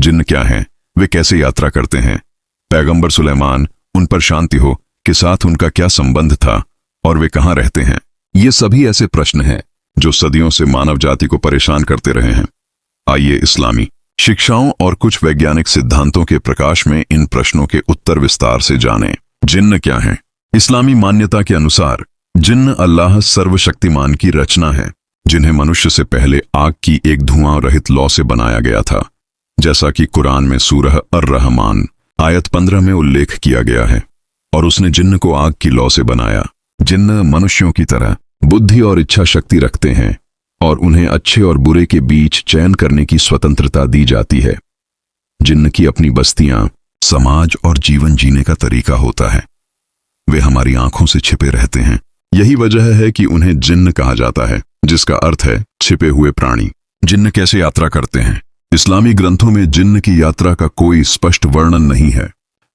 जिन्न क्या हैं, वे कैसे यात्रा करते हैं, पैगंबर सुलेमान, उन पर शांति हो, के साथ उनका क्या संबंध था और वे कहाँ रहते हैं। ये सभी ऐसे प्रश्न हैं जो सदियों से मानव जाति को परेशान करते रहे हैं। आइए इस्लामी शिक्षाओं और कुछ वैज्ञानिक सिद्धांतों के प्रकाश में इन प्रश्नों के उत्तर विस्तार से जानें। जिन्न क्या है? इस्लामी मान्यता के अनुसार जिन्न अल्लाह सर्वशक्तिमान की रचना है, जिन्हें मनुष्य से पहले आग की एक धुआं रहित लौ से बनाया गया था, जैसा कि कुरान में सूरह अर-रहमान आयत 15 में उल्लेख किया गया है। और उसने जिन्न को आग की लौ से बनाया। जिन्न मनुष्यों की तरह बुद्धि और इच्छा शक्ति रखते हैं और उन्हें अच्छे और बुरे के बीच चयन करने की स्वतंत्रता दी जाती है। जिन्न की अपनी बस्तियां, समाज और जीवन जीने का तरीका होता है। वे हमारी आंखों से छिपे रहते हैं। यही वजह है कि उन्हें जिन्न कहा जाता है, जिसका अर्थ है छिपे हुए प्राणी। जिन्न कैसे यात्रा करते हैं? इस्लामी ग्रंथों में जिन्न की यात्रा का कोई स्पष्ट वर्णन नहीं है,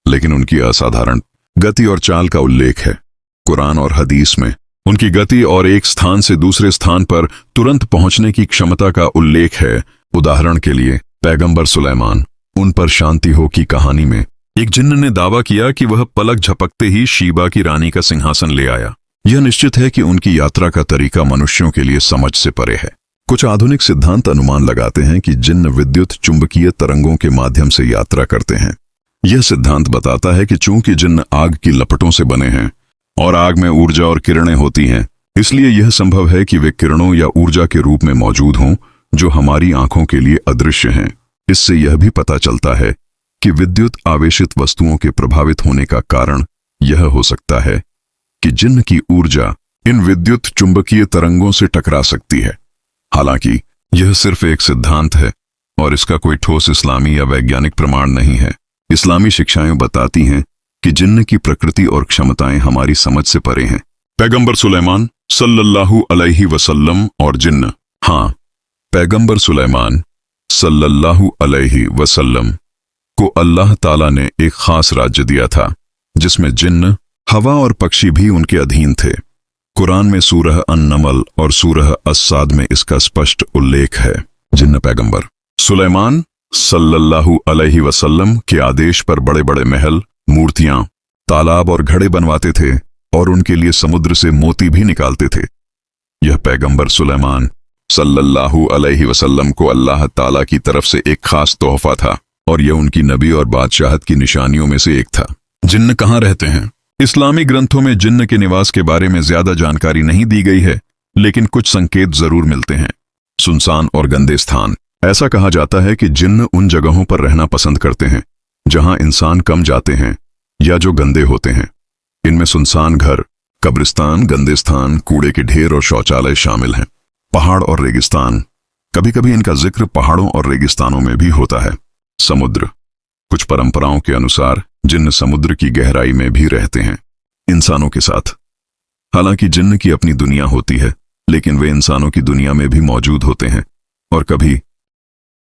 लेकिन उनकी असाधारण गति और चाल का उल्लेख है। कुरान और हदीस में उनकी गति और एक स्थान से दूसरे स्थान पर तुरंत पहुंचने की क्षमता का उल्लेख है। उदाहरण के लिए पैगंबर सुलेमान, उन पर शांति हो की कहानी में एक जिन्न ने दावा किया कि वह पलक झपकते ही शीबा की रानी का सिंहासन ले आया। यह निश्चित है कि उनकी यात्रा का तरीका मनुष्यों के लिए समझ से परे है। कुछ आधुनिक सिद्धांत अनुमान लगाते हैं कि जिन्न विद्युत चुंबकीय तरंगों के माध्यम से यात्रा करते हैं। यह सिद्धांत बताता है कि चूंकि जिन्न आग की लपटों से बने हैं और आग में ऊर्जा और किरणें होती हैं, इसलिए यह संभव है कि वे किरणों या ऊर्जा के रूप में मौजूद हों जो हमारी आंखों के लिए अदृश्य हैं। इससे यह भी पता चलता है कि विद्युत आवेशित वस्तुओं के प्रभावित होने का कारण यह हो सकता है कि जिन्न की ऊर्जा इन विद्युत चुंबकीय तरंगों से टकरा सकती है। हालांकि यह सिर्फ एक सिद्धांत है और इसका कोई ठोस इस्लामी या वैज्ञानिक प्रमाण नहीं है। इस्लामी शिक्षाएं बताती हैं कि जिन्न की प्रकृति और क्षमताएं हमारी समझ से परे हैं। पैगंबर सुलेमान सल्लल्लाहु अलैहि वसल्लम और जिन्न। हाँ, पैगंबर सुलेमान सल्लल्लाहु अलैहि वसल्लम को अल्लाह ताला ने एक खास राज्य दिया था, जिसमें जिन्न, हवा और पक्षी भी उनके अधीन थे। कुरान में सूरह अन-नमल और सूरह अस-साद में इसका स्पष्ट उल्लेख है। जिन्न पैगंबर सुलेमान सल्लल्लाहु अलैहि वसल्लम के आदेश पर बड़े बड़े महल, मूर्तियां, तालाब और घड़े बनवाते थे और उनके लिए समुद्र से मोती भी निकालते थे। यह पैगंबर सुलेमान सल्लल्लाहु अलैहि वसल्लम को अल्लाह ताला की तरफ से एक खास तोहफा था और यह उनकी नबी और बादशाहत की निशानियों में से एक था। जिन्न कहाँ रहते हैं? इस्लामी ग्रंथों में जिन्न के निवास के बारे में ज्यादा जानकारी नहीं दी गई है, लेकिन कुछ संकेत जरूर मिलते हैं। सुनसान और गंदे स्थान। ऐसा कहा जाता है कि जिन्न उन जगहों पर रहना पसंद करते हैं जहां इंसान कम जाते हैं या जो गंदे होते हैं। इनमें सुनसान घर, कब्रिस्तान, गंदे स्थान, कूड़े के ढेर और शौचालय शामिल हैं। पहाड़ और रेगिस्तान। कभी कभी इनका जिक्र पहाड़ों और रेगिस्तानों में भी होता है। समुद्र। कुछ परंपराओं के अनुसार जिन्न समुद्र की गहराई में भी रहते हैं इंसानों के साथ। हालांकि जिन्न की अपनी दुनिया होती है, लेकिन वे इंसानों की दुनिया में भी मौजूद होते हैं और कभी